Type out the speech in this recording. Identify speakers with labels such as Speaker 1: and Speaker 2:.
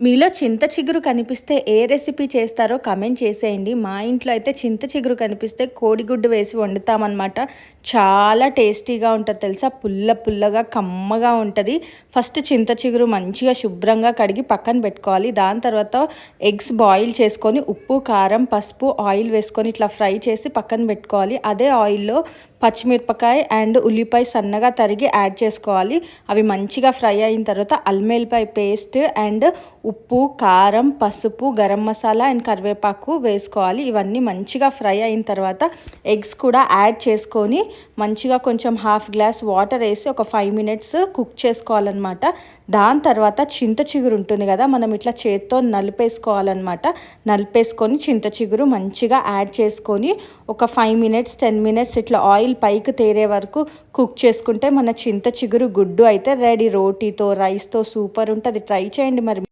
Speaker 1: మీలో చింత చిగురు కనిపిస్తే ఏ రెసిపీ చేస్తారో కమెంట్ చేసేయండి. మా ఇంట్లో అయితే చింత చిగురు కనిపిస్తే కోడిగుడ్డు వేసి వండుతామన్నమాట. చాలా టేస్టీగా ఉంటుంది తెలుసా, పుల్ల పుల్లగా కమ్మగా ఉంటుంది. ఫస్ట్ చింత చిగురు మంచిగా శుభ్రంగా కడిగి పక్కన పెట్టుకోవాలి. దాని తర్వాత ఎగ్స్ బాయిల్ చేసుకొని ఉప్పు కారం పసుపు ఆయిల్ వేసుకొని ఇట్లా ఫ్రై చేసి పక్కన పెట్టుకోవాలి. అదే ఆయిల్లో పచ్చిమిరపకాయ అండ్ ఉల్లిపాయ సన్నగా తరిగి యాడ్ చేసుకోవాలి. అవి మంచిగా ఫ్రై అయిన తర్వాత అల్లం వెల్లిపాయ పేస్ట్ అండ్ ఉప్పు కారం పసుపు గరం మసాలా అండ్ కరివేపాకు వేసుకోవాలి. ఇవన్నీ మంచిగా ఫ్రై అయిన తర్వాత ఎగ్స్ కూడా యాడ్ చేసుకొని మంచిగా కొంచెం హాఫ్ గ్లాస్ వాటర్ వేసి ఒక 5 minutes కుక్ చేసుకోవాలన్నమాట. దాని తర్వాత చింత చిగురు ఉంటుంది కదా, మనం ఇట్లా చేత్తో నలిపేసుకోవాలన్నమాట. నలిపేసుకొని చింత చిగురు మంచిగా యాడ్ చేసుకొని ఒక 5 minutes 10 minutes ఇట్లా ఆయిల్ పైకి తేరే వరకు కుక్ చేసుకుంటే మన చింత చిగురు గుడ్డు అయితే రెడీ. రోటీతో రైస్తో సూపర్ ఉంటుంది. ట్రై చేయండి మరి.